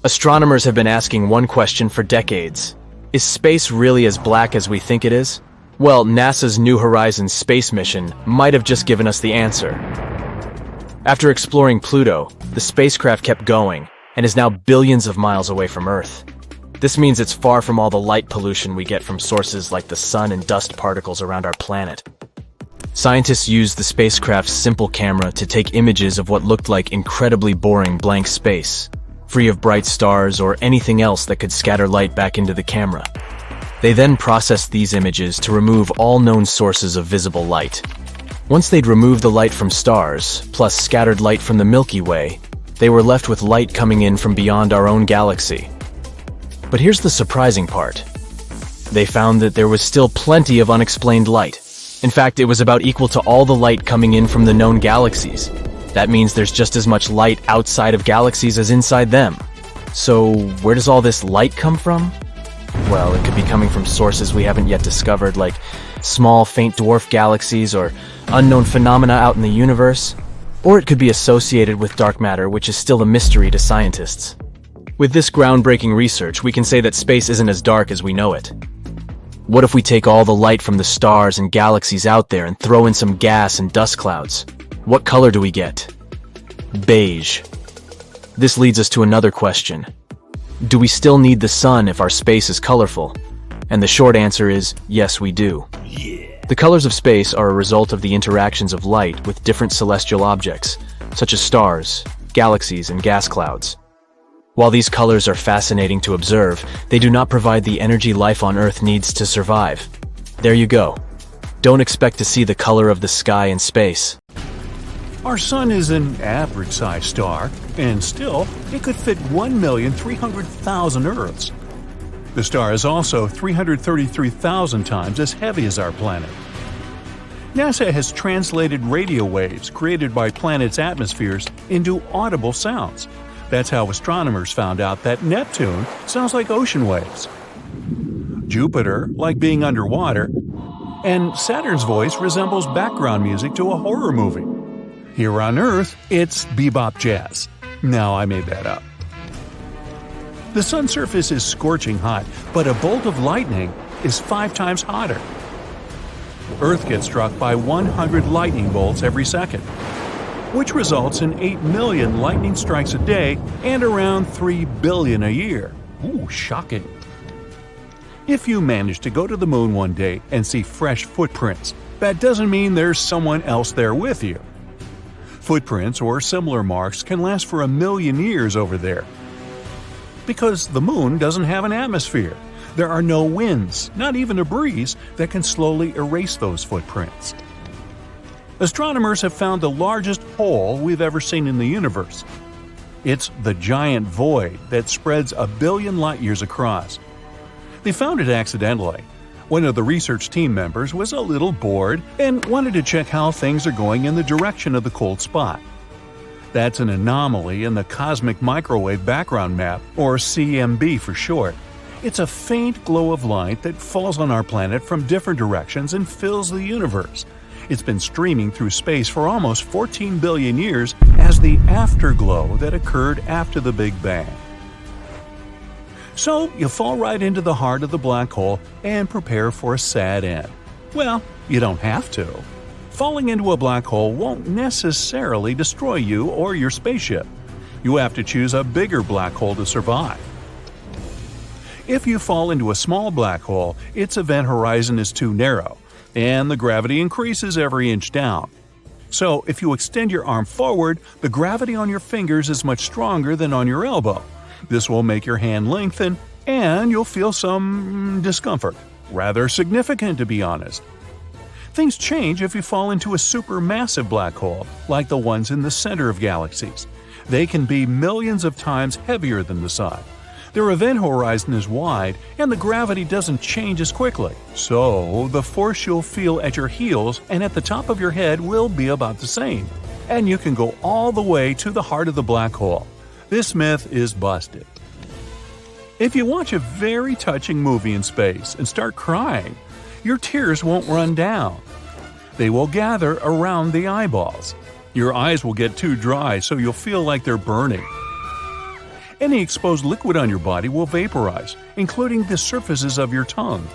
Astronomers have been asking one question for decades. Is space really as black as we think it is? Well, NASA's New Horizons space mission might have just given us the answer. After exploring Pluto, the spacecraft kept going and is now billions of miles away from Earth. This means it's far from all the light pollution we get from sources like the sun and dust particles around our planet. Scientists used the spacecraft's simple camera to take images of what looked like incredibly boring blank space, free of bright stars or anything else that could scatter light back into the camera. They then processed these images to remove all known sources of visible light. Once they'd removed the light from stars, plus scattered light from the Milky Way, they were left with light coming in from beyond our own galaxy. But here's the surprising part. They found that there was still plenty of unexplained light. In fact, it was about equal to all the light coming in from the known galaxies. That means there's just as much light outside of galaxies as inside them. So, where does all this light come from? Well, it could be coming from sources we haven't yet discovered, like small, faint dwarf galaxies or unknown phenomena out in the universe. Or it could be associated with dark matter, which is still a mystery to scientists. With this groundbreaking research, we can say that space isn't as dark as we know it. What if we take all the light from the stars and galaxies out there and throw in some gas and dust clouds? What color do we get? Beige. This leads us to another question. Do we still need the sun if our space is colorful? And the short answer is, yes, we do. The colors of space are a result of the interactions of light with different celestial objects, such as stars, galaxies, and gas clouds. While these colors are fascinating to observe, they do not provide the energy life on Earth needs to survive. There you go. Don't expect to see the color of the sky in space. Our Sun is an average-sized star, and still, it could fit 1,300,000 Earths. The star is also 333,000 times as heavy as our planet. NASA has translated radio waves created by planets' atmospheres into audible sounds. That's how astronomers found out that Neptune sounds like ocean waves, Jupiter like being underwater, and Saturn's voice resembles background music to a horror movie. Here on Earth, it's bebop jazz. No, I made that up. The sun's surface is scorching hot, but a bolt of lightning is 5 times hotter. Earth gets struck by 100 lightning bolts every second, which results in 8 million lightning strikes a day and around 3 billion a year. Ooh, shocking. If you manage to go to the moon one day and see fresh footprints, that doesn't mean there's someone else there with you. Footprints or similar marks can last for 1 million years over there. Because the moon doesn't have an atmosphere. There are no winds, not even a breeze, that can slowly erase those footprints. Astronomers have found the largest hole we've ever seen in the universe. It's the giant void that spreads 1 billion light-years across. They found it accidentally. One of the research team members was a little bored and wanted to check how things are going in the direction of the cold spot. That's an anomaly in the Cosmic Microwave Background Map, or CMB for short. It's a faint glow of light that falls on our planet from different directions and fills the universe. It's been streaming through space for almost 14 billion years as the afterglow that occurred after the Big Bang. So, you fall right into the heart of the black hole and prepare for a sad end. Well, you don't have to. Falling into a black hole won't necessarily destroy you or your spaceship. You have to choose a bigger black hole to survive. If you fall into a small black hole, its event horizon is too narrow, and the gravity increases every inch down. So, if you extend your arm forward, the gravity on your fingers is much stronger than on your elbow. This will make your hand lengthen, and you'll feel some discomfort. Rather significant, to be honest. Things change if you fall into a supermassive black hole, like the ones in the center of galaxies. They can be millions of times heavier than the Sun. Their event horizon is wide, and the gravity doesn't change as quickly. So, the force you'll feel at your heels and at the top of your head will be about the same. And you can go all the way to the heart of the black hole. This myth is busted. If you watch a very touching movie in space and start crying, your tears won't run down. They will gather around the eyeballs. Your eyes will get too dry, so you'll feel like they're burning. Any exposed liquid on your body will vaporize, including the surfaces of your tongue.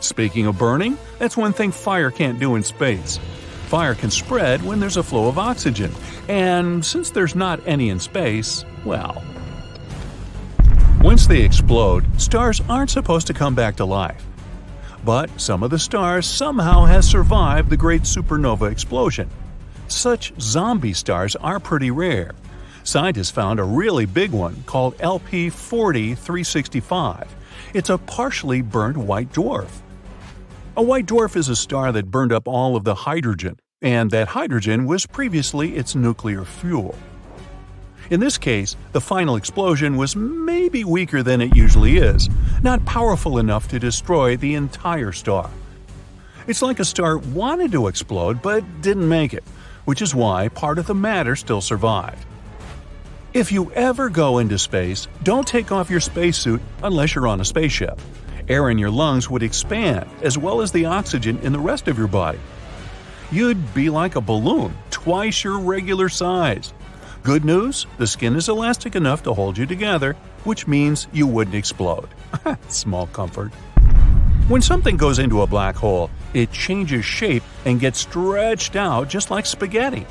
Speaking of burning, that's one thing fire can't do in space. Fire can spread when there's a flow of oxygen, and since there's not any in space, well. Once they explode, stars aren't supposed to come back to life. But some of the stars somehow has survived the great supernova explosion. Such zombie stars are pretty rare. Scientists found a really big one called LP 40-365. It's a partially burned white dwarf. A white dwarf is a star that burned up all of the hydrogen, and that hydrogen was previously its nuclear fuel. In this case, the final explosion was maybe weaker than it usually is, not powerful enough to destroy the entire star. It's like a star wanted to explode but didn't make it, which is why part of the matter still survived. If you ever go into space, don't take off your spacesuit unless you're on a spaceship. Air in your lungs would expand, as well as the oxygen in the rest of your body. You'd be like a balloon, twice your regular size. Good news, the skin is elastic enough to hold you together, which means you wouldn't explode. Small comfort. When something goes into a black hole, it changes shape and gets stretched out just like spaghetti.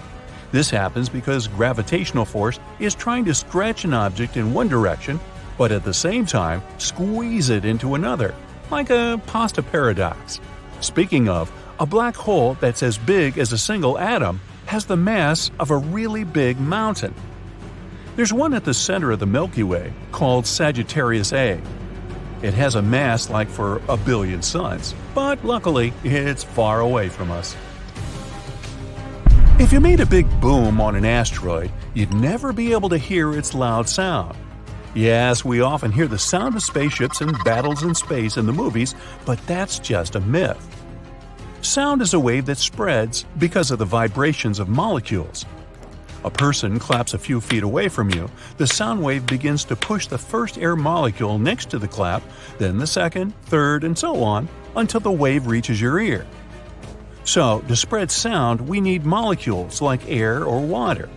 This happens because gravitational force is trying to stretch an object in one direction, but at the same time squeeze it into another, like a pasta paradox. Speaking of, a black hole that's as big as a single atom has the mass of a really big mountain. There's one at the center of the Milky Way called Sagittarius A. It has a mass like for a billion suns, but luckily it's far away from us. If you made a big boom on an asteroid, you'd never be able to hear its loud sound. Yes, we often hear the sound of spaceships and battles in space in the movies, but that's just a myth. Sound is a wave that spreads because of the vibrations of molecules. A person claps a few feet away from you, the sound wave begins to push the first air molecule next to the clap, then the second, third, and so on, until the wave reaches your ear. So, to spread sound, we need molecules like air or water.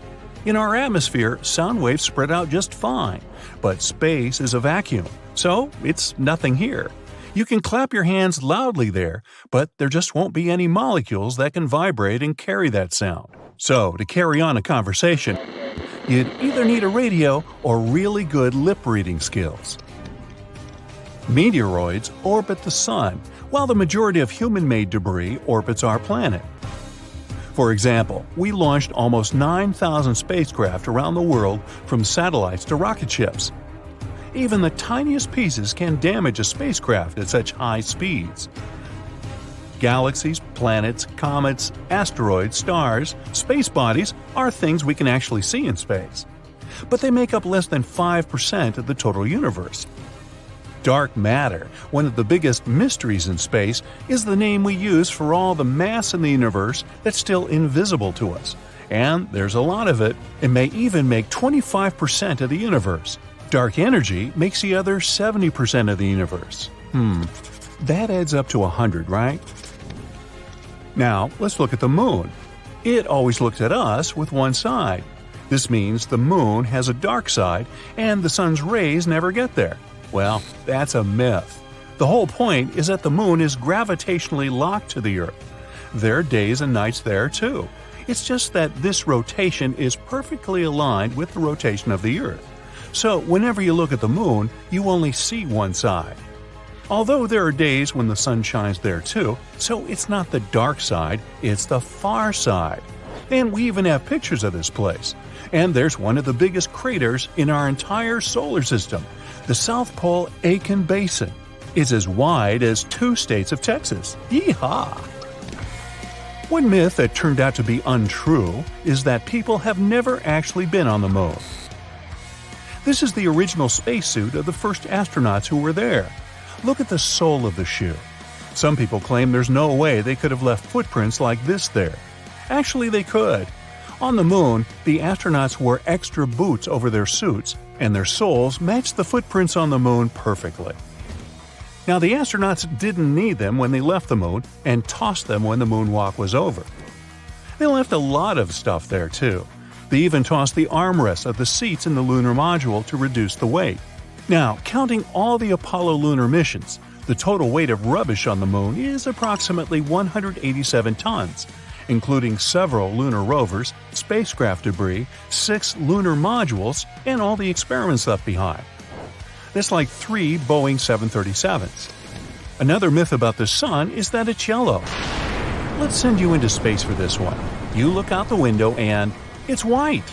In our atmosphere, sound waves spread out just fine, but space is a vacuum, so it's nothing here. You can clap your hands loudly there, but there just won't be any molecules that can vibrate and carry that sound. So, to carry on a conversation, you'd either need a radio or really good lip-reading skills. Meteoroids orbit the Sun, while the majority of human-made debris orbits our planet. For example, we launched almost 9,000 spacecraft around the world from satellites to rocket ships. Even the tiniest pieces can damage a spacecraft at such high speeds. Galaxies, planets, comets, asteroids, stars, space bodies are things we can actually see in space. But they make up less than 5% of the total universe. Dark matter, one of the biggest mysteries in space, is the name we use for all the mass in the universe that's still invisible to us. And there's a lot of it. It may even make 25% of the universe. Dark energy makes the other 70% of the universe. That adds up to 100, right? Now, let's look at the moon. It always looks at us with one side. This means the moon has a dark side and the sun's rays never get there. Well, that's a myth. The whole point is that the moon is gravitationally locked to the Earth. There are days and nights there too. It's just that this rotation is perfectly aligned with the rotation of the Earth. So whenever you look at the moon, you only see one side. Although there are days when the sun shines there too, so it's not the dark side, it's the far side. And we even have pictures of this place. And there's one of the biggest craters in our entire solar system. The South Pole Aitken Basin is as wide as 2 states of Texas. Yeehaw! One myth that turned out to be untrue is that people have never actually been on the moon. This is the original spacesuit of the first astronauts who were there. Look at the sole of the shoe. Some people claim there's no way they could have left footprints like this there. Actually, they could. On the moon, the astronauts wore extra boots over their suits, and their soles matched the footprints on the moon perfectly. Now, the astronauts didn't need them when they left the moon and tossed them when the moonwalk was over. They left a lot of stuff there too. They even toss the armrests of the seats in the lunar module to reduce the weight. Now, counting all the Apollo lunar missions, the total weight of rubbish on the Moon is approximately 187 tons, including several lunar rovers, spacecraft debris, 6 lunar modules, and all the experiments left behind. That's like 3 Boeing 737s. Another myth about the Sun is that it's yellow. Let's send you into space for this one. You look out the window and it's white.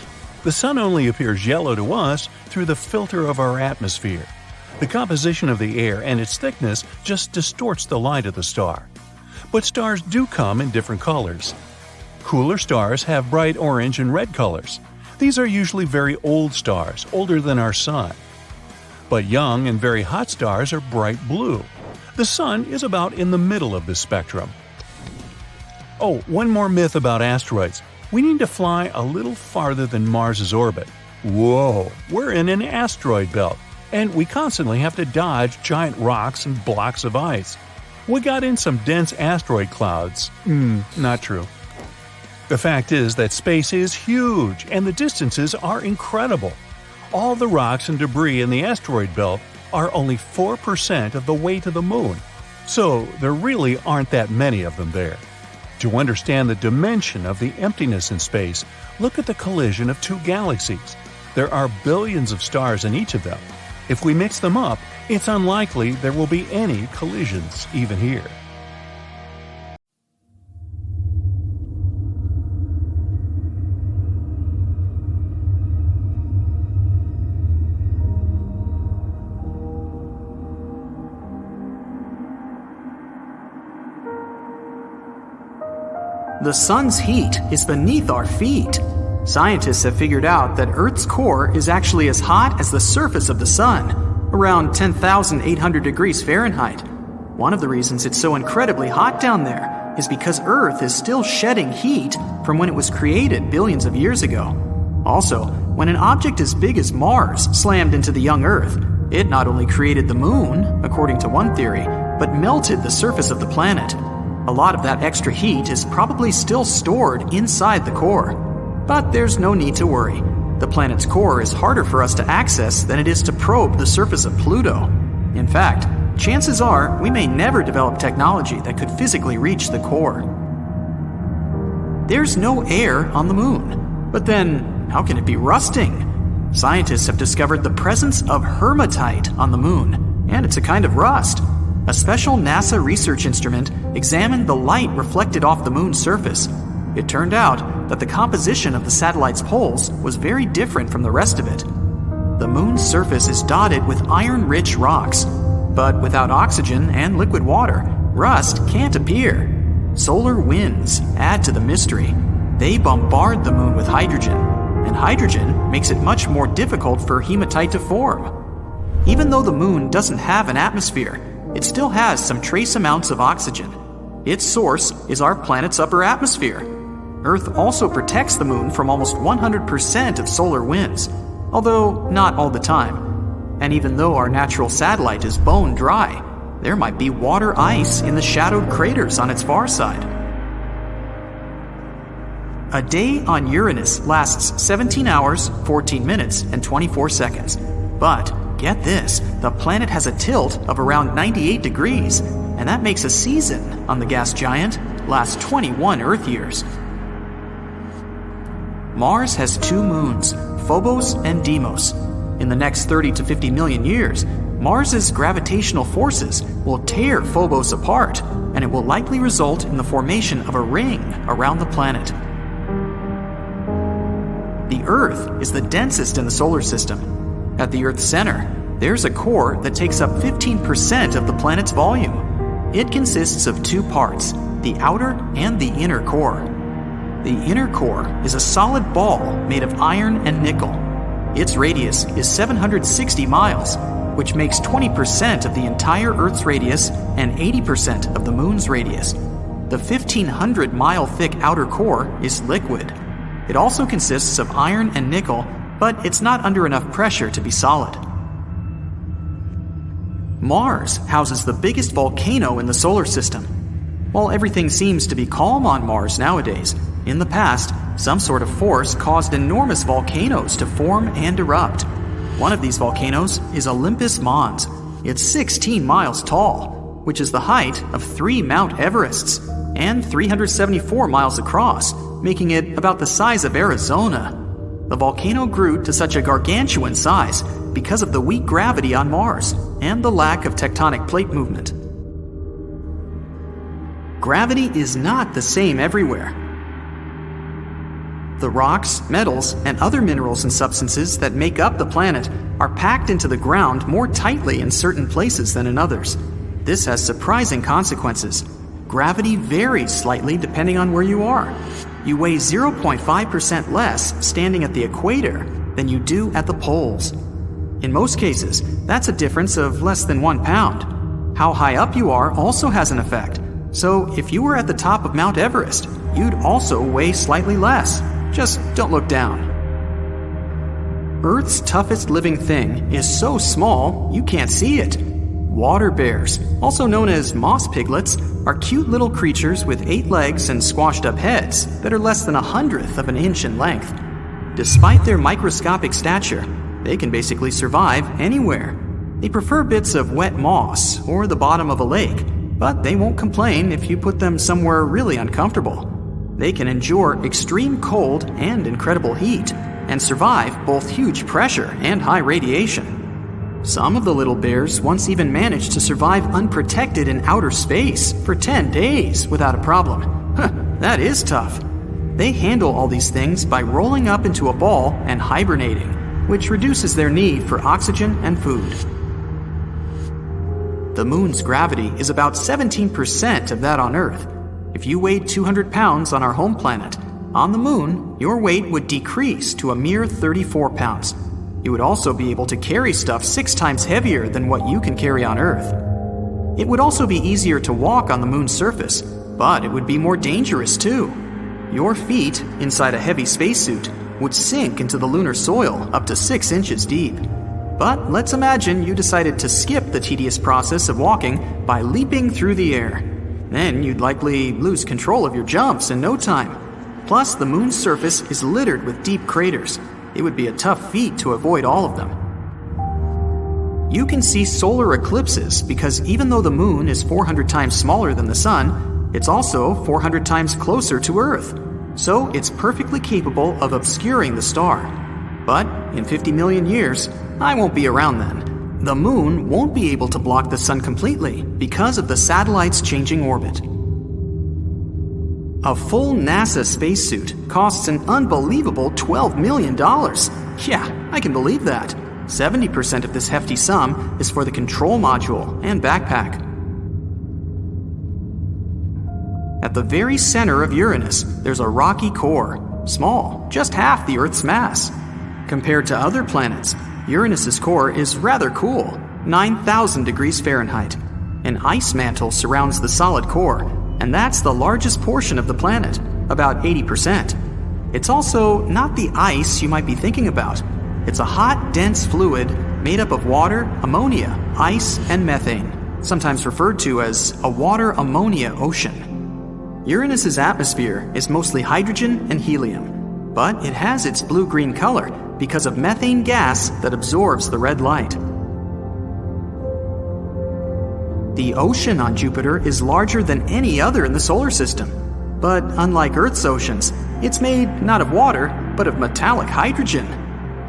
The Sun only appears yellow to us through the filter of our atmosphere. The composition of the air and its thickness just distorts the light of the star. But stars do come in different colors. Cooler stars have bright orange and red colors. These are usually very old stars, older than our Sun. But young and very hot stars are bright blue. The Sun is about in the middle of this spectrum. Oh, one more myth about asteroids. We need to fly a little farther than Mars's orbit. Whoa, we're in an asteroid belt, and we constantly have to dodge giant rocks and blocks of ice. We got in some dense asteroid clouds. Not true. The fact is that space is huge, and the distances are incredible. All the rocks and debris in the asteroid belt are only 4% of the weight of the Moon, so there really aren't that many of them there. To understand the dimension of the emptiness in space, look at the collision of 2 galaxies. There are billions of stars in each of them. If we mix them up, it's unlikely there will be any collisions even here. The Sun's heat is beneath our feet. Scientists have figured out that Earth's core is actually as hot as the surface of the Sun, around 10,800 degrees Fahrenheit. One of the reasons it's so incredibly hot down there is because Earth is still shedding heat from when it was created billions of years ago. Also, when an object as big as Mars slammed into the young Earth, it not only created the Moon, according to one theory, but melted the surface of the planet. A lot of that extra heat is probably still stored inside the core. But there's no need to worry. The planet's core is harder for us to access than it is to probe the surface of Pluto. In fact, chances are we may never develop technology that could physically reach the core. There's no air on the Moon. But then, how can it be rusting? Scientists have discovered the presence of hematite on the Moon, and it's a kind of rust. A special NASA research instrument examined the light reflected off the Moon's surface. It turned out that the composition of the satellite's poles was very different from the rest of it. The Moon's surface is dotted with iron-rich rocks, but without oxygen and liquid water, rust can't appear. Solar winds add to the mystery. They bombard the Moon with hydrogen, and hydrogen makes it much more difficult for hematite to form. Even though the Moon doesn't have an atmosphere, it still has some trace amounts of oxygen. Its source is our planet's upper atmosphere. Earth also protects the Moon from almost 100% of solar winds, although not all the time. And even though our natural satellite is bone dry, there might be water ice in the shadowed craters on its far side. A day on Uranus lasts 17 hours, 14 minutes, and 24 seconds. But get this, the planet has a tilt of around 98 degrees, and that makes a season on the gas giant last 21 Earth years. Mars has 2 moons, Phobos and Deimos. In the next 30 to 50 million years, Mars's gravitational forces will tear Phobos apart, and it will likely result in the formation of a ring around the planet. The Earth is the densest in the solar system. At the Earth's center, there's a core that takes up 15% of the planet's volume. It consists of 2 parts, the outer and the inner core. The inner core is a solid ball made of iron and nickel. Its radius is 760 miles, which makes 20% of the entire Earth's radius and 80% of the Moon's radius. The 1,500-mile thick outer core is liquid. It also consists of iron and nickel, but it's not under enough pressure to be solid. Mars houses the biggest volcano in the solar system. While everything seems to be calm on Mars nowadays, In the past, some sort of force caused enormous volcanoes to form and erupt. One of these volcanoes is Olympus Mons. It's 16 miles tall, which is the height of 3 Mount Everests, and 374 miles across, making it about the size of Arizona. The volcano grew to such a gargantuan size because of the weak gravity on Mars and the lack of tectonic plate movement. Gravity is not the same everywhere. The rocks, metals, and other minerals and substances that make up the planet are packed into the ground more tightly in certain places than in others. This has surprising consequences. Gravity varies slightly depending on where you are. You weigh 0.5% less standing at the equator than you do at the poles. In most cases, that's a difference of less than 1 pound. How high up you are also has an effect. So if you were at the top of Mount Everest, you'd also weigh slightly less. Just don't look down. Earth's toughest living thing is so small you can't see it. Water bears, also known as moss piglets, are cute little creatures with 8 legs and squashed up heads that are less than 1/100th of an inch in length. Despite their microscopic stature, they can basically survive anywhere. They prefer bits of wet moss or the bottom of a lake, but they won't complain if you put them somewhere really uncomfortable. They can endure extreme cold and incredible heat, and survive both huge pressure and high radiation. Some of the little bears once even managed to survive unprotected in outer space for 10 days without a problem. That is tough. They handle all these things by rolling up into a ball and hibernating, which reduces their need for oxygen and food. The moon's gravity is about 17% of that on Earth. If you weighed 200 pounds on our home planet, on the moon, your weight would decrease to a mere 34 pounds. You would also be able to carry stuff 6 times heavier than what you can carry on Earth. It would also be easier to walk on the moon's surface, but it would be more dangerous too. Your feet, inside a heavy spacesuit, would sink into the lunar soil up to 6 inches deep. But let's imagine you decided to skip the tedious process of walking by leaping through the air. Then you'd likely lose control of your jumps in no time. Plus, the moon's surface is littered with deep craters. It would be a tough feat to avoid all of them. You can see solar eclipses because even though the moon is 400 times smaller than the sun, it's also 400 times closer to Earth. So it's perfectly capable of obscuring the star. But in 50 million years, I won't be around then. The moon won't be able to block the sun completely because of the satellite's changing orbit. A full NASA spacesuit costs an unbelievable $12 million. Yeah, I can believe that. 70% of this hefty sum is for the control module and backpack. At the very center of Uranus, there's a rocky core, small, just half the Earth's mass. Compared to other planets, Uranus's core is rather cool, 9,000 degrees Fahrenheit. An ice mantle surrounds the solid core, and that's the largest portion of the planet, about 80%. It's also not the ice you might be thinking about. It's a hot, dense fluid made up of water, ammonia, ice, and methane, sometimes referred to as a water-ammonia ocean. Uranus's atmosphere is mostly hydrogen and helium, but it has its blue-green color because of methane gas that absorbs the red light. The ocean on Jupiter is larger than any other in the solar system. But unlike Earth's oceans, it's made not of water, but of metallic hydrogen.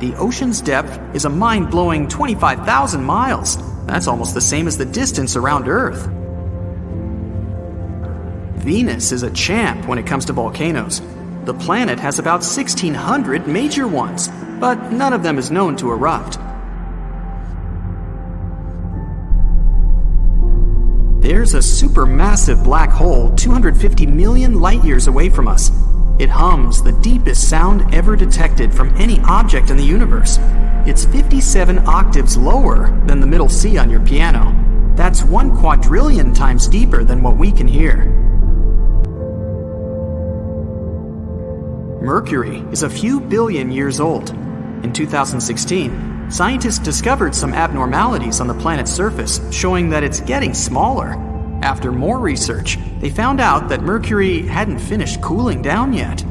The ocean's depth is a mind-blowing 25,000 miles. That's almost the same as the distance around Earth. Venus is a champ when it comes to volcanoes. The planet has about 1,600 major ones, but none of them is known to erupt. There's a supermassive black hole 250 million light-years away from us. It hums the deepest sound ever detected from any object in the universe. It's 57 octaves lower than the middle C on your piano. That's 1 quadrillion times deeper than what we can hear. Mercury is a few billion years old. In 2016, scientists discovered some abnormalities on the planet's surface, showing that it's getting smaller. After more research, they found out that Mercury hadn't finished cooling down yet.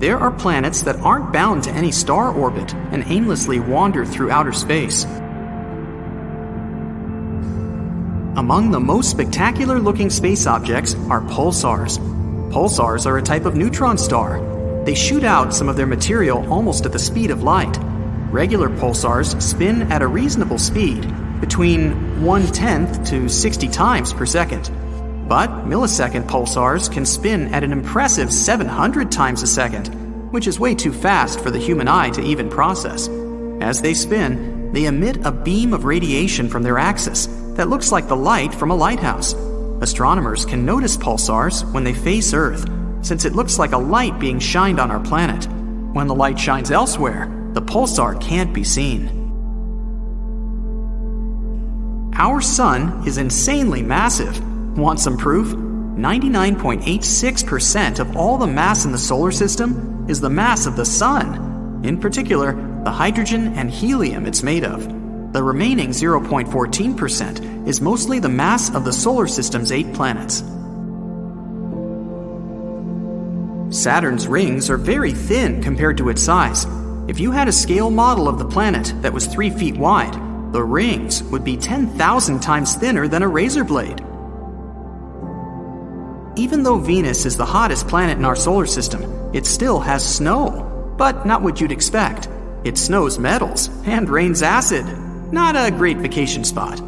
There are planets that aren't bound to any star orbit and aimlessly wander through outer space. Among the most spectacular-looking space objects are pulsars. Pulsars are a type of neutron star. They shoot out some of their material almost at the speed of light. Regular pulsars spin at a reasonable speed, between 1/10 to 60 times per second. But millisecond pulsars can spin at an impressive 700 times a second, which is way too fast for the human eye to even process. As they spin, they emit a beam of radiation from their axis that looks like the light from a lighthouse. Astronomers can notice pulsars when they face Earth, since it looks like a light being shined on our planet. When the light shines elsewhere, the pulsar can't be seen. Our Sun is insanely massive. Want some proof? 99.86% of all the mass in the solar system is the mass of the Sun. In particular, the hydrogen and helium it's made of. The remaining 0.14% is mostly the mass of the solar system's 8 planets. Saturn's rings are very thin compared to its size. If you had a scale model of the planet that was 3 feet wide, the rings would be 10,000 times thinner than a razor blade. Even though Venus is the hottest planet in our solar system, it still has snow. But not what you'd expect. It snows metals and rains acid. Not a great vacation spot.